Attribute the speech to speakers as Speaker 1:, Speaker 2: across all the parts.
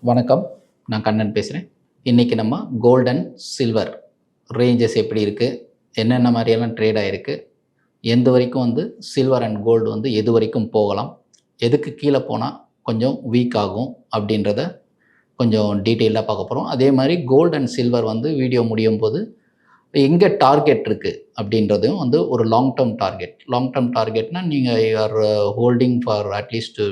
Speaker 1: வணக்கம். நான் கண்ணன் பேசுகிறேன். இன்றைக்கி நம்ம கோல்ட் அண்ட் சில்வர் ரேஞ்சஸ் எப்படி இருக்குது, என்னென்ன மாதிரியெல்லாம் ட்ரேட் ஆகிருக்கு, எந்த வரைக்கும் சில்வர் அண்ட் கோல்டு எது வரைக்கும் போகலாம், எதுக்கு கீழே போனால் கொஞ்சம் வீக் ஆகும் அப்படின்றத கொஞ்சம் டீட்டெயிலாக பார்க்க போகிறோம். அதே மாதிரி கோல்டு அண்ட் சில்வர் வீடியோ முடியும் போது எங்கே டார்கெட் இருக்குது அப்படின்றதையும் ஒரு லாங் டேர்ம் டார்கெட்னால் நீங்கள் யூஆர் ஹோல்டிங் ஃபார் அட்லீஸ்ட்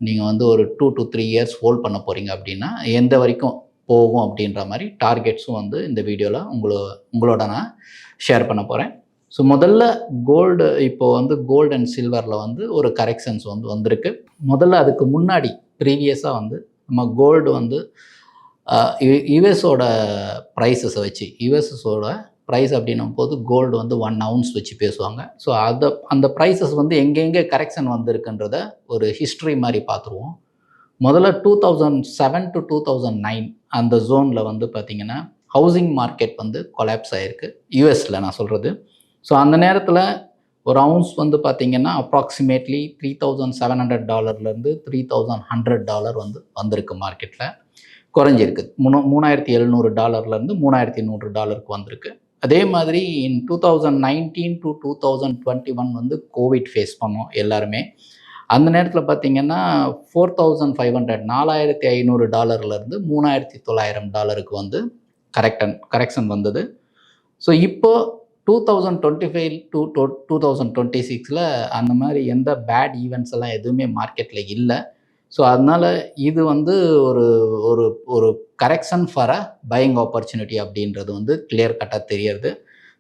Speaker 1: நீங்கள் ஒரு 2 to 3 இயர்ஸ் ஹோல்ட் பண்ண போகிறீங்க அப்படின்னா எந்த வரைக்கும் போகும் அப்படின்ற மாதிரி டார்கெட்ஸும் இந்த வீடியோவில் உங்களோட நான் ஷேர் பண்ண போகிறேன். ஸோ முதல்ல கோல்டு இப்போது கோல்டு அண்ட் சில்வரில் ஒரு கரெக்ஷன்ஸ் வந்திருக்கு. முதல்ல அதுக்கு முன்னாடி ப்ரீவியஸாக நம்ம கோல்டு யுஎஸோட ப்ரைஸஸை வச்சு யுஎஸ்எஸோட ப்ரைஸ் அப்படின்னும் போது கோல்டு 1 ounce வச்சு பேசுவாங்க. ஸோ அந்த ப்ரைஸஸ் எங்கெங்கே கரெக்ஷன் வந்திருக்குன்றத ஒரு ஹிஸ்ட்ரி மாதிரி பார்த்துருவோம். முதல்ல 2007 to 2009 அந்த ஜோனில் பார்த்திங்கன்னா ஹவுசிங் மார்க்கெட் கொலாப்ஸ் ஆகிருக்கு யூஎஸில் நான் சொல்கிறது. ஸோ அந்த நேரத்தில் ஒரு அவுன்ஸ் பார்த்திங்கன்னா அப்ராக்சிமேட்லி $3,700 $3,100 வந்திருக்கு. மார்க்கெட்டில் குறைஞ்சிருக்கு. $3,700 $3,100 வந்திருக்கு. அதே மாதிரி இன் 2019 to 2021 கோவிட் ஃபேஸ் பண்ணோம் எல்லாருமே. அந்த நேரத்தில் பார்த்திங்கன்னா $4,500 $4,500 $3,900 கரெக்ஷன் வந்தது. ஸோ இப்போது 2025 to 2026 அந்த மாதிரி எந்த பேட் ஈவெண்ட்ஸ் எல்லாம் எதுவுமே மார்க்கெட்டில் இல்லை. ஸோ அதனால் இது ஒரு ஒரு ஒரு correction for a buying opportunity அப்படின்றது கிளியர் கட்டாக தெரியறது.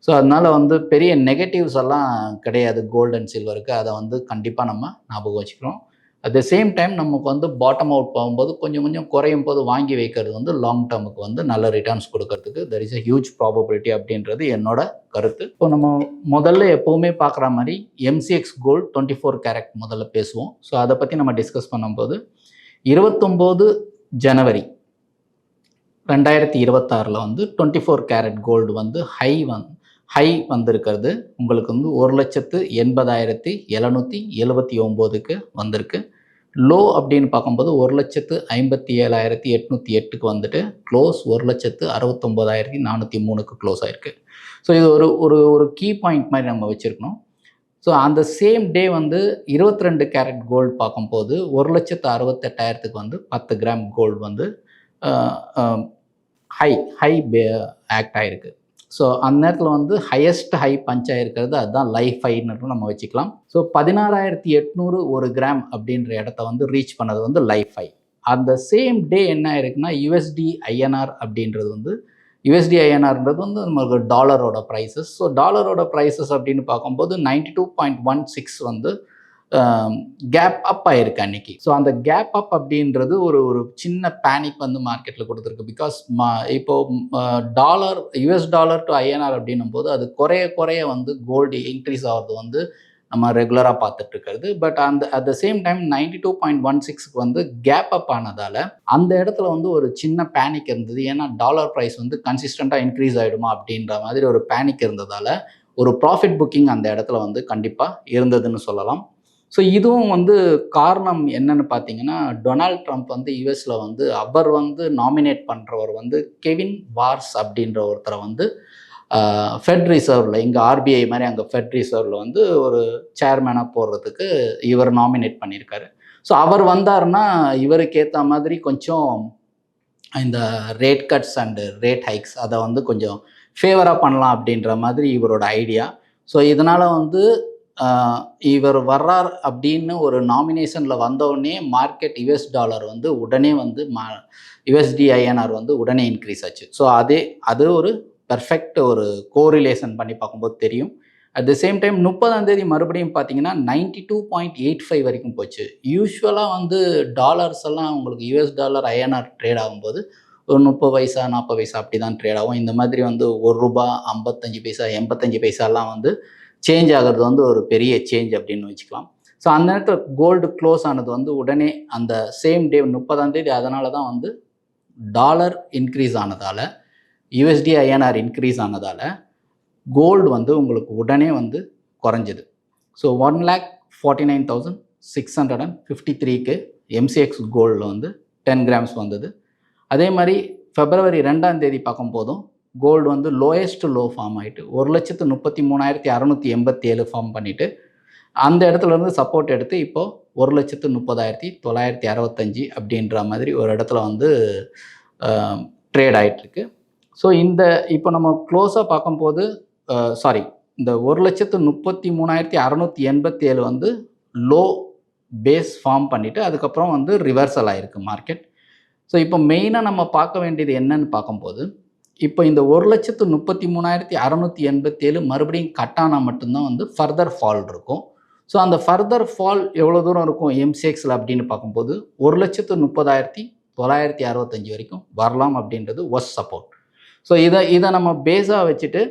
Speaker 1: ஸோ அதனால் பெரிய நெகட்டிவ்ஸ் எல்லாம் கிடையாது கோல்டு அண்ட் சில்வருக்கு. அதை கண்டிப்பாக நம்ம ஞாபகம் வச்சுக்கிறோம். அட் த சேம் டைம் நமக்கு பாட்டம் அவுட் போகும்போது கொஞ்சம் குறையும் போது வாங்கி வைக்கிறது லாங் டேர்முக்கு நல்ல ரிட்டர்ன்ஸ் கொடுக்கறதுக்கு there is a huge probability அப்படின்றது என்னோட கருத்து. இப்போ நம்ம முதல்ல எப்போவுமே பார்க்குற மாதிரி எம்சிஎக்ஸ் கோல்டு 24 கேரட் முதல்ல பேசுவோம். ஸோ அதை பற்றி நம்ம டிஸ்கஸ் பண்ணும்போது 29 ஜனவரி 2026 24 கேரட் கோல்டு ஹை வந்திருக்கிறது உங்களுக்கு 1,80,779க்கு வந்திருக்கு. லோ அப்படின்னு பார்க்கும்போது 1,57,808க்கு வந்துட்டு க்ளோஸ் 1,69,403க்கு க்ளோஸ் ஆகிருக்கு. ஸோ இது ஒரு கீ பாயிண்ட் மாதிரி நம்ம வச்சுருக்கணும். ஸோ அந்த சேம் டே 22 கேரட் கோல்டு பார்க்கும்போது 1,68,000க்கு 10 கிராம் கோல்டு ஹை ஆக்ட் ஆகிருக்கு. ஸோ அந்த நேரத்தில் ஹையஸ்ட் ஹை பஞ்ச் ஆகிருக்கிறது அதுதான் லைஃப் ஹைன்னு நம்ம வச்சுக்கலாம். ஸோ 16,800 ஒரு கிராம் அப்படின்ற இடத்த ரீச் பண்ணது லைஃப் ஹை. அந்த சேம் டே என்ன ஆயிருக்குன்னா யுஎஸ்டி ஐஎன்ஆர் அப்படின்றது யுஎஸ்டி ஐஎன்ஆர்ன்றது நமக்கு டாலரோட ப்ரைஸஸ். ஸோ டாலரோட ப்ரைஸஸ் அப்படின்னு பார்க்கும்போது 92.16 கேப் அப் ஆகிருக்கு அன்றைக்கி. ஸோ அந்த கேப் அப் அப்படின்றது ஒரு சின்ன பேனிக் மார்க்கெட்டில் கொடுத்துருக்கு. பிகாஸ் இப்போது யுஎஸ் டாலர் டு ஐஎன்ஆர் அப்படின்னும் போது அது குறைய கோல்டு இன்க்ரீஸ் ஆகிறது நம்ம ரெகுலராக பார்த்துட்டு இருக்கிறது. But at the same time 92.16க்கு கேப் அப் ஆனதால் அந்த இடத்துல ஒரு சின்ன பேனிக் இருந்தது. ஏன்னா டாலர் ப்ரைஸ் கன்சிஸ்டண்ட்டாக இன்க்ரீஸ் ஆகிடுமா அப்படின்ற மாதிரி ஒரு பேனிக் இருந்ததால் ஒரு ப்ராஃபிட் புக்கிங் அந்த இடத்துல கண்டிப்பாக இருந்ததுன்னு சொல்லலாம். ஸோ இதுவும் காரணம் என்னன்னு பார்த்தீங்கன்னா டொனால்ட் ட்ரம்ப் யுஎஸில் அவர் நாமினேட் பண்ணுறவர் கெவின் வார்ஸ் அப்படின்ற ஒருத்தரை ஃபெட் ரிசர்வில் இங்கே ஆர்பிஐ மாதிரி அங்கே ஃபெட் ரிசர்வில் ஒரு சேர்மேனாக போடுறதுக்கு இவர் நாமினேட் பண்ணியிருக்காரு. ஸோ அவர் வந்தார்னா இவருக்கு ஏற்ற மாதிரி கொஞ்சம் இந்த rate cuts and rate hikes அதை கொஞ்சம் ஃபேவராக பண்ணலாம் அப்படின்ற மாதிரி இவரோட ஐடியா. ஸோ இதனால் இவர் வர்றார் அப்படின்னு ஒரு நாமினேஷனில் வந்தவுடனே மார்க்கெட் யுஎஸ் டாலர் உடனே யுஎஸ்டி ஐஎன்ஆர் உடனே இன்க்ரீஸ் ஆச்சு. ஸோ அது ஒரு பெர்ஃபெக்ட் ஒரு கோரிலேஷன் பண்ணி பார்க்கும்போது தெரியும். அட் த சேம் டைம் 30ஆம் தேதி மறுபடியும் பார்த்தீங்கன்னா 92.85 வரைக்கும் போச்சு. யூஸ்வலாக டாலர்ஸ் எல்லாம் உங்களுக்கு யுஎஸ் டாலர் ஐஎன்ஆர் ட்ரேட் ஆகும்போது ஒரு 30 பைசா 40 பைசா அப்படி தான் ட்ரேட் ஆகும். இந்த மாதிரி ₹1 55 பைசா 85 பைசாலாம் சேஞ்ச் ஆகிறது ஒரு பெரிய சேஞ்ச் அப்படின்னு வச்சுக்கலாம். ஸோ அந்த நேரத்தில் கோல்டு க்ளோஸ் ஆனது உடனே அந்த சேம் டே 30ஆம் தேதி. அதனால தான் டாலர் இன்க்ரீஸ் ஆனதால் யுஎஸ்டி ஐஎன்ஆர் இன்க்ரீஸ் ஆனதால் கோல்டு உங்களுக்கு உடனே குறைஞ்சிது. ஸோ 1,49,653க்கு எம்சிஎக்ஸ் கோல்டில் 10 கிராம்ஸ் வந்தது. அதே மாதிரி February 2ஆம் தேதி பார்க்கும்போதும் கோல்டு வந்து லோயஸ்ட் லோ ஃபார்ம் ஆகிட்டு 1,33,687 ஃபார்ம் பண்ணிவிட்டு அந்த இடத்துல இருந்து சப்போர்ட் எடுத்து இப்போது 1,30,965 அப்படின்ற மாதிரி ஒரு இடத்துல வந்து ட்ரேட் ஆகிட்டுருக்கு. ஸோ இப்போ நம்ம க்ளோஸாக பார்க்கும்போது இந்த 1,33,687 வந்து லோ பேஸ் ஃபார்ம் பண்ணிவிட்டு அதுக்கப்புறம் வந்து ரிவர்சல் ஆகிருக்கு மார்க்கெட். ஸோ இப்போ மெயினாக நம்ம பார்க்க வேண்டியது என்னன்னு பார்க்கும்போது இப்போ இந்த 1,33,687 மறுபடியும் கட்டானா மட்டும்தான் வந்து ஃபர்தர் ஃபால் இருக்கும். ஸோ அந்த ஃபர்தர் ஃபால் எவ்வளோ தூரம் இருக்கும் எம்சிஎக்ஸில் அப்படின்னு பார்க்கும்போது 1,30,965 வரைக்கும் வரலாம் அப்படின்றது ஒஸ்ட் சப்போர்ட். ஸோ இதை நம்ம பேஸாக வச்சுட்டு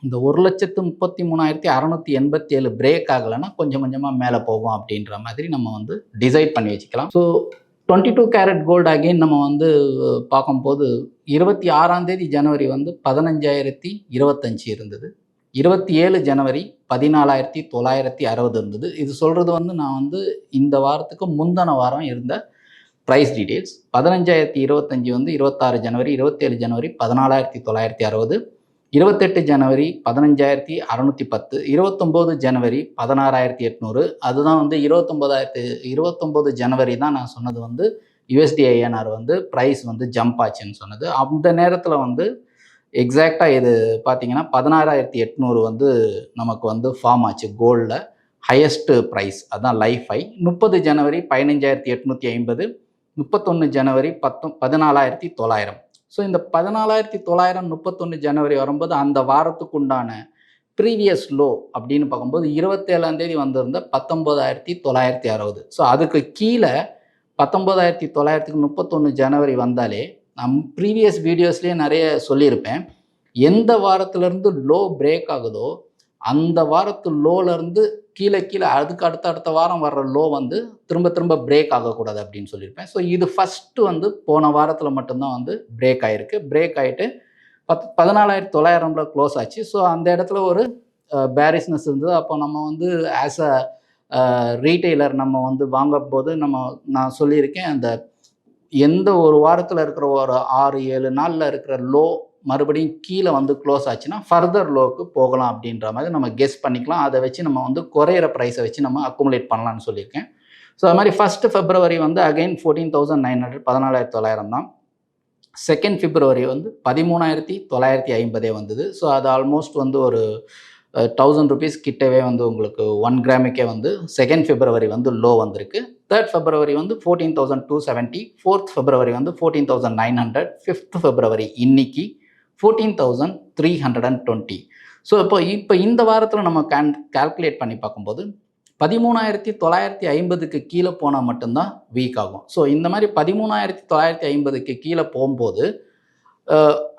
Speaker 1: இந்த 1,33,687 பிரேக் ஆகலைன்னா கொஞ்சம் கொஞ்சமாக மேலே போகும் அப்படின்ற மாதிரி நம்ம வந்து டிசைட் பண்ணி வச்சுக்கலாம். ஸோ 22 கேரட் கோல்டு அகெயின் நம்ம வந்து பார்க்கும்போது 26ஆம் தேதி ஜனவரி வந்து 15,025 இருந்தது. 27 ஜனவரி 14,960 இருந்தது. இது சொல்கிறது வந்து நான் வந்து இந்த வாரத்துக்கு முந்தின வாரம் இருந்த ப்ரைஸ் டீட்டெயில்ஸ். 15,025 வந்து 26 ஜனவரி, 27 ஜனவரி 14,960, 28 ஜனவரி 15,610, 29 ஜனவரி 16,800. அதுதான் வந்து 29 ஜனவரி தான் நான் சொன்னது வந்து USD/INR வந்து ப்ரைஸ் வந்து ஜம்ப் ஆச்சுன்னு சொன்னது. அந்த நேரத்தில் வந்து எக்ஸாக்டாக இது பார்த்தீங்கன்னா 16,800 வந்து நமக்கு வந்து ஃபார்ம் ஆச்சு கோல்டில் ஹையஸ்ட்டு ப்ரைஸ், அதுதான் லைஃப் ஹை. 30 ஜனவரி 15,850, 31 ஜனவரி 14,900. ஸோ இந்த 14,900 31 ஜனவரி வரும்போது அந்த வாரத்துக்கு உண்டான ப்ரீவியஸ் லோ அப்படின்னு பார்க்கும்போது 27ஆம் தேதி வந்திருந்த 19,960. ஸோ அதுக்கு கீழே 19,900க்கு 31 ஜனவரி வந்தாலே ப்ரீவியஸ் வீடியோஸ்லேயே நிறைய சொல்லியிருப்பேன், எந்த வாரத்துலேருந்து லோ பிரேக் ஆகுதோ அந்த வாரத்து லோலேருந்து கீழே அதுக்கு அடுத்த வாரம் வர்ற லோ வந்து திரும்ப பிரேக் ஆகக்கூடாது அப்படின்னு சொல்லியிருப்பேன். ஸோ இது ஃபஸ்ட்டு வந்து போன வாரத்தில் மட்டும்தான் வந்து பிரேக் ஆகிருக்கு. பிரேக் ஆகிட்டு 14,900 க்ளோஸ் ஆச்சு. ஸோ அந்த இடத்துல ஒரு பேரிஸ்னஸ் இருந்தது. அப்போ நம்ம வந்து ஆஸ் அ ரீட்டெய்லர் நம்ம வந்து வாங்கும்போது நான் சொல்லியிருக்கேன், அந்த எந்த ஒரு வாரத்தில் இருக்கிற ஒரு 6-7 நாளில் இருக்கிற லோ மறுபடியும் கீழே வந்து க்ளோஸ் ஆச்சுன்னா ஃபர்தர் லோக்கு போகலாம் அப்படின்ற மாதிரி நம்ம கெஸ் பண்ணிக்கலாம். அதை வச்சு நம்ம வந்து குறையிற ப்ரைஸை வச்சு நம்ம அக்குமுலேட் பண்ணலான்னு சொல்லியிருக்கேன். ஸோ அது மாதிரி 1 February வந்து அகைன் 14,900 14,900 தான். 2 February வந்து 13,950 வந்தது. ஸோ அது ஆல்மோஸ்ட் வந்து ஒரு 1,000 rupees கிட்டவே வந்து உங்களுக்கு 1 கிராமுக்கே வந்து 2 February வந்து லோ வந்திருக்கு. 3rd February வந்து 14,270, 4th February வந்து 14,900, 5th February இன்னைக்கு 14,320. ஸோ இப்போ இந்த வாரத்தில் நம்ம கால்குலேட் பண்ணி பார்க்கும்போது 13,950க்கு கீழே போனால் மட்டும்தான் வீக் ஆகும். ஸோ இந்த மாதிரி 13,950க்கு கீழே போகும்போது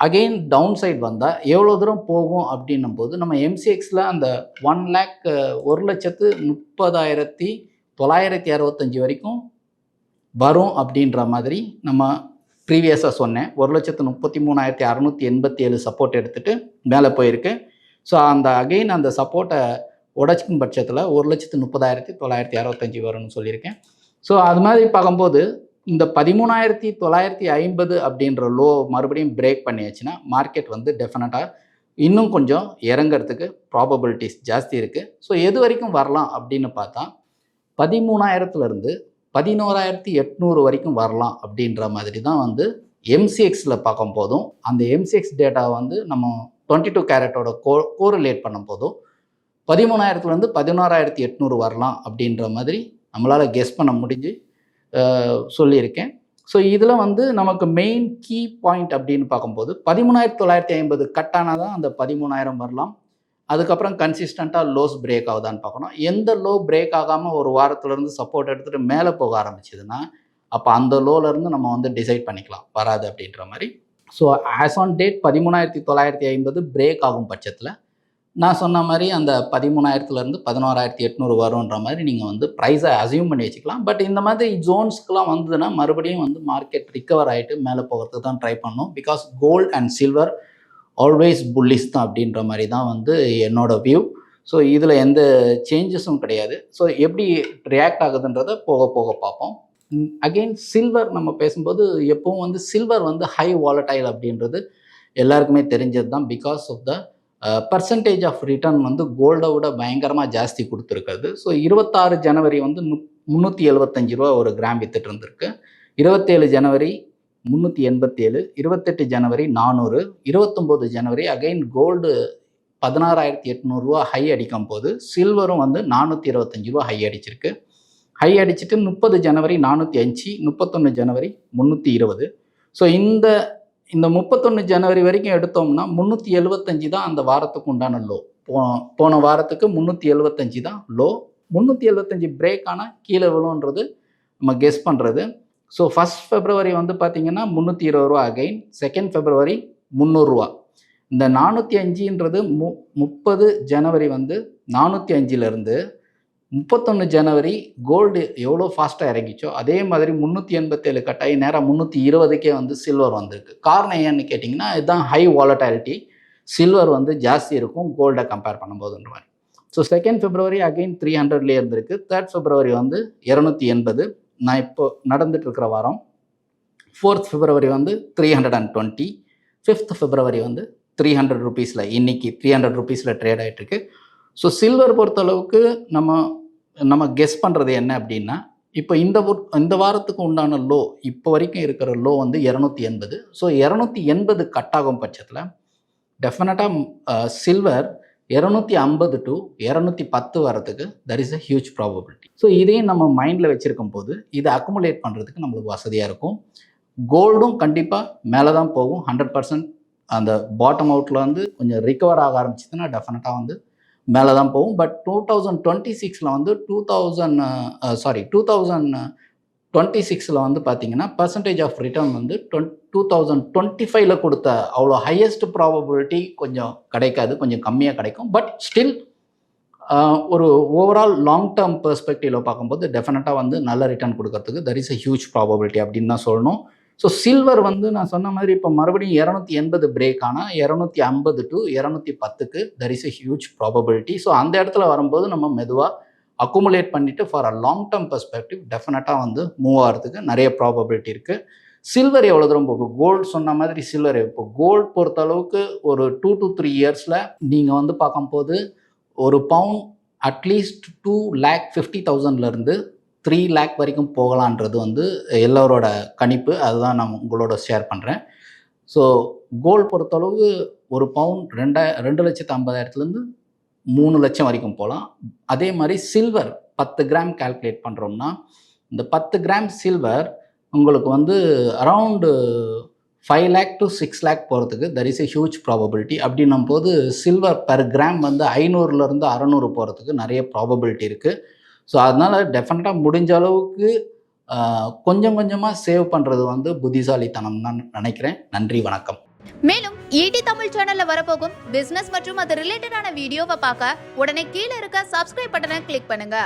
Speaker 1: அகெயின் டவுன் சைட் வந்தால் எவ்வளோ தூரம் போகும் அப்படின்னும் போது நம்ம எம்சிஎக்ஸில் அந்த 1,30,965 வரைக்கும் வரும் அப்படின்ற மாதிரி நம்ம ப்ரீவியஸாக சொன்னேன். 1,33,687 சப்போர்ட் எடுத்துகிட்டு மேலே போயிருக்கு. ஸோ அகெயின் அந்த சப்போர்ட்டை உடைச்சிக்கும் பட்சத்தில் 1,30,965 வரும்னு சொல்லியிருக்கேன். ஸோ அது மாதிரி பார்க்கும்போது இந்த 13,950 அப்படின்ற லோ மறுபடியும் பிரேக் பண்ணியாச்சுன்னா மார்க்கெட் வந்து டெஃபினட்டாக இன்னும் கொஞ்சம் இறங்கிறதுக்கு ப்ராபபிலிட்டிஸ் ஜாஸ்தி இருக்குது. ஸோ எது வரைக்கும் வரலாம் அப்படின்னு பார்த்தா 13,000லேருந்து 11,800 வரைக்கும் வரலாம் அப்படின்ற மாதிரி தான் வந்து எம்சிஎக்ஸில் பார்க்கும் போதும் அந்த எம்சிஎக்ஸ் டேட்டா வந்து நம்ம 22 கேரட்டோட கோரிலேட் பண்ணும் போதும் 13,000லேருந்து 11,800 வரலாம் அப்படின்ற மாதிரி நம்மளால் கெஸ் பண்ண முடிஞ்சு சொல்லியிருக்கேன். ஸோ இதில் வந்து நமக்கு மெயின் கீ பாயிண்ட் அப்படின்னு பார்க்கும்போது 13,950 கட் ஆனால் தான் அந்த 13,000 வரலாம். அதுக்கப்புறம் கன்சிஸ்டண்ட்டாக லோஸ் பிரேக் ஆகுதான்னு பார்க்கணும். எந்த லோ பிரேக் ஆகாமல் ஒரு வாரத்துலேருந்து சப்போர்ட் எடுத்துகிட்டு மேலே போக ஆரம்பிச்சதுன்னா அப்போ அந்த லோலேருந்து நம்ம வந்து டிசைட் பண்ணிக்கலாம் வராது அப்படின்ற மாதிரி. So as on date 13,950 break ஆகும் பட்சத்தில் நான் சொன்ன மாதிரி அந்த 13,000லேருந்து 11,800 வரும்ன்ற மாதிரி நீங்கள் வந்து ப்ரைஸை அசியூம் பண்ணி வச்சுக்கலாம். பட் இந்த மாதிரி ஜோன்ஸ்க்கெலாம் வந்ததுன்னா மறுபடியும் வந்து மார்க்கெட் ரிக்கவர் ஆகிட்டு மேலே போகிறதுக்கு தான் ட்ரை பண்ணணும். Because gold and silver always bullish தான் அப்படின்ற மாதிரி தான் வந்து என்னோட வியூ. ஸோ இதில் எந்த சேஞ்சஸும் கிடையாது. ஸோ எப்படி ரியாக்ட் ஆகுதுன்றதை போக போக பார்ப்போம். அகெயின் சில்வர் நம்ம பேசும்போது எப்பவும் வந்து சில்வர் வந்து ஹை வாலடைல் அப்படின்றது எல்லாருக்குமே தெரிஞ்சது தான். Because of the percentage of return வந்து கோல்டை விட பயங்கரமாக ஜாஸ்தி கொடுத்துருக்கிறது. ஸோ 26 ஜனவரி வந்து 375 ரூபா ஒரு கிராம் வித்துட்டு இருந்திருக்கு. 27 ஜனவரி 387, 28 ஜனவரி 400, 29 ஜனவரி அகைன் கோல்டு 16,800 ரூபா ஹை அடிக்கும் போது சில்வரும் வந்து 425 ரூபா ஹை அடிச்சிருக்கு. ஹை அடிச்சுட்டு 30 ஜனவரி 405, 31 ஜனவரி 320. ஸோ இந்த 31 ஜனவரி வரைக்கும் எடுத்தோம்னா 375 தான் அந்த வாரத்துக்கு உண்டான லோ. போன வாரத்துக்கு 375 தான் லோ. 375 பிரேக் ஆனால் கீழே விழுன்றது நம்ம கெஸ் பண்ணுறது. ஸோ ஃபஸ்ட் ஃபெப்ரவரி வந்து பார்த்திங்கன்னா 320 ரூபா அகைன், செகண்ட் ஃபெப்ரவரி 300 ரூபா. இந்த 405ன்றது 30 ஜனவரி வந்து 405லேருந்து 31 ஜனவரி கோல்டு எவ்வளோ ஃபாஸ்ட்டாக இறங்கிச்சோ அதே மாதிரி 387 கட்டாயி நேராக 320க்கே வந்து சில்வர் வந்திருக்கு. காரணம் ஏன்னு கேட்டிங்கன்னா இதுதான் ஹை வாலட்டாலிட்டி. சில்வர் வந்து ஜாஸ்தி இருக்கும் கோல்டை கம்பேர் பண்ணும்போதுன்ற மாதிரி. ஸோ செகண்ட் ஃபெப்ரவரி அகெயின் 300லேயே இருந்திருக்கு. தேர்ட் ஃபெப்ரவரி வந்து 280. நான் இப்போ நடந்துட்டு இருக்கிற வாரம். ஃபோர்த் ஃபெப்ரவரி வந்து 320. ஃபிஃப்த் ஃபெப்ரவரி வந்து 300 ருபீஸில் இன்னைக்கு 300 ருபீஸில் ட்ரேட் ஆகிட்டுருக்கு. ஸோ சில்வர் பொறுத்தளவுக்கு நம்ம கெஸ் பண்ணுறது என்ன அப்படின்னா, இப்போ இந்த வாரத்துக்கு உண்டான லோ இப்போ வரைக்கும் இருக்கிற லோ வந்து 280. ஸோ 280 கட் ஆகும் பட்சத்தில் டெஃபினட்டாக சில்வர் 250 to 210 வரதுக்கு that is a huge probability. So இதையும் நம்ம மைண்டில் வச்சுருக்கும் போது இதை அக்குமுலேட் பண்ணுறதுக்கு நம்மளுக்கு வசதியாக இருக்கும். கோல்டும் கண்டிப்பாக மேலே தான் போகும் 100%. அந்த பாட்டம் அவுட்டில் வந்து கொஞ்சம் ரிகவர் ஆக ஆரம்பிச்சதுன்னா டெஃபினட்டாக வந்து மேலே தான் போகும். பட் 2026 வந்து 2026 வந்து பார்த்தீங்கன்னா பர்சன்டேஜ் ஆஃப் ரிட்டர்ன் வந்து 2025 கொடுத்த அவ்வளோ ஹையஸ்ட் ப்ராபபிலிட்டி கொஞ்சம் கிடைக்காது, கொஞ்சம் கம்மியாக கிடைக்கும். பட் ஸ்டில் ஒரு ஓவரால் லாங் டேர்ம் பெர்ஸ்பெக்டிவில் பார்க்கும்போது டெஃபினட்டாக வந்து நல்ல ரிட்டர்ன் கொடுக்கறதுக்கு there is a huge probability அப்படின்னு தான் சொல்லணும். ஸோ சில்வர் வந்து நான் சொன்ன மாதிரி இப்போ மறுபடியும் 280 பிரேக் ஆனால் 250 to 210க்கு there is a huge probability. So அந்த இடத்துல வரும்போது நம்ம மெதுவாக அக்குமுலேட் பண்ணிவிட்டு for a long term perspective டெஃபினட்டாக வந்து மூவ் ஆகிறதுக்கு நிறைய ப்ராபபிலிட்டி இருக்குது. சில்வர் எவ்வளோ தூரம் போகும்? கோல்டு சொன்ன மாதிரி சில்வர் இப்போ கோல்டு பொறுத்த அளவுக்கு ஒரு 2 to 3 இயர்ஸில் நீங்கள் வந்து பார்க்கும்போது ஒரு பவுண்ட் அட்லீஸ்ட் 2,50,000 3 lakh வரைக்கும் போகலான்றது வந்து எல்லோரோட கணிப்பு. அதுதான் நான் உங்களோட ஷேர் பண்ணுறேன். ஸோ கோல்டு பொறுத்தளவு ஒரு பவுண்ட் 2,50,000 3 லட்சம் வரைக்கும் போகலாம். அதே மாதிரி சில்வர் 10 கிராம் கால்குலேட் பண்ணுறோம்னா இந்த 10 கிராம் சில்வர் உங்களுக்கு வந்து அரவுண்டு 5 lakh to 6 lakh போகிறதுக்கு there is a huge probability. அப்படின்னும் போது சில்வர் பெர் கிராம் வந்து 500லேருந்து 600 போகிறதுக்கு நிறைய ப்ராபபிலிட்டி இருக்குது. ஸோ அதனால் டெஃபினட்டாக முடிஞ்ச அளவுக்கு கொஞ்சம் கொஞ்சமாக சேவ் பண்ணுறது வந்து புத்திசாலித்தனம் தான் நினைக்கிறேன். நன்றி, வணக்கம்.
Speaker 2: மேலும் ஈடி தமிழ் சேனல்ல வரப்போகும் பிசினஸ் மற்றும் அது ரிலேட்டடான வீடியோவை பார்க்க உடனே கீழே இருக்க சப்ஸ்கிரைப் பட்டனை கிளிக் பண்ணுங்க.